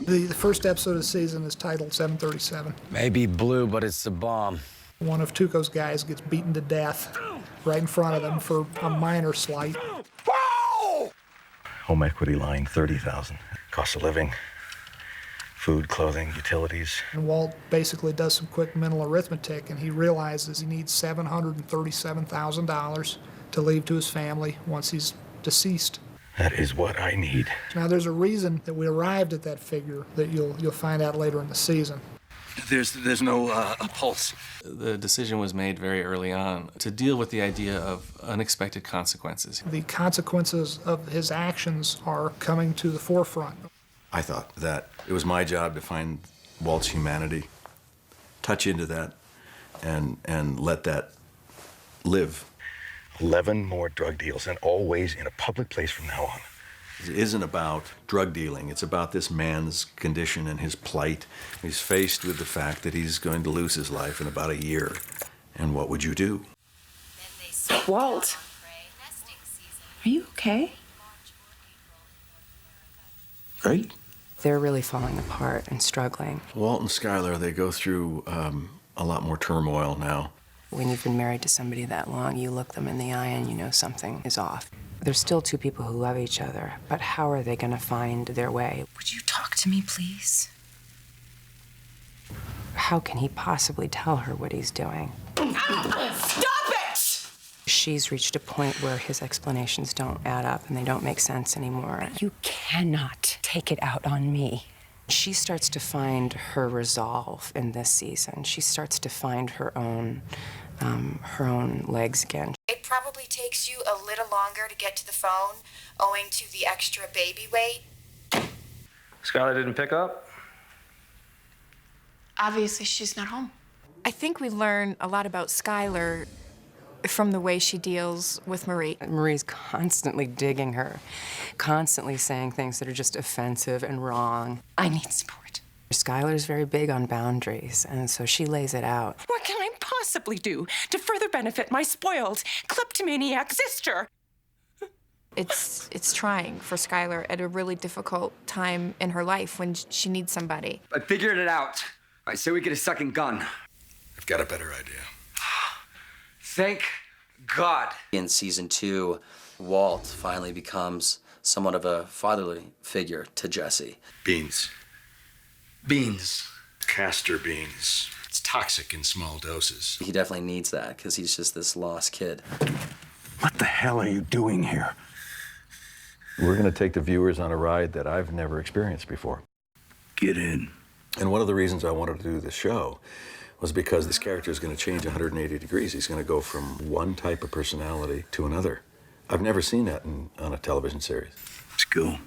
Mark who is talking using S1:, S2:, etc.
S1: The first episode of the season is titled 737.
S2: Maybe blue, but it's the bomb.
S1: One of Tuco's guys gets beaten to death right in front of them for a minor slight.
S3: Home equity line, $30,000. Cost of living, food, clothing, utilities.
S1: And Walt basically does some quick mental arithmetic, and he realizes he needs $737,000 to leave to his family once he's deceased.
S3: That is what I need.
S1: Now, there's a reason that we arrived at that figure that you'll find out later in the season.
S3: There's no pulse.
S4: The decision was made very early on to deal with the idea of unexpected consequences.
S1: The consequences of his actions are coming to the forefront.
S5: I thought that it was my job to find Walt's humanity, touch into that, and let that live.
S3: 11 more drug deals, and always in a public place from now on.
S5: It isn't about drug dealing. It's about this man's condition and his plight. He's faced with the fact that he's going to lose his life in about a year. And what would you do?
S6: Walt, are you okay?
S5: Great.
S7: They're really falling apart and struggling.
S5: Walt and Skylar, they go through a lot more turmoil now.
S7: When you've been married to somebody that long, you look them in the eye and you know something is off. They're still two people who love each other, but how are they going to find their way?
S6: Would you talk to me, please?
S7: How can he possibly tell her what he's doing?
S6: Stop it!
S7: She's reached a point where his explanations don't add up and they don't make sense anymore. You cannot take it out on me. She starts to find her resolve in this season. She starts to find her own legs again.
S8: It probably takes you a little longer to get to the phone, owing to the extra baby weight.
S9: Skylar didn't pick up?
S6: Obviously, she's not home.
S10: I think we learn a lot about Skylar from the way she deals with Marie.
S7: Marie's constantly digging her, constantly saying things that are just offensive and wrong.
S6: I need support.
S7: Skylar's very big on boundaries, and so she lays it out.
S6: What can I possibly do to further benefit my spoiled, kleptomaniac sister?
S10: It's trying for Skylar at a really difficult time in her life when she needs somebody.
S2: I figured it out. I say we get a second gun.
S5: I've got a better idea.
S2: Thank God.
S11: In season 2, Walt finally becomes somewhat of a fatherly figure to Jesse.
S5: Beans.
S2: Beans.
S5: Castor beans. It's toxic in small doses.
S11: He definitely needs that because he's just this lost kid.
S3: What the hell are you doing here?
S5: We're going to take the viewers on a ride that I've never experienced before.
S3: Get in.
S5: And one of the reasons I wanted to do this show was because this character is going to change 180 degrees. He's going to go from one type of personality to another. I've never seen that on a television series.
S3: Let's go.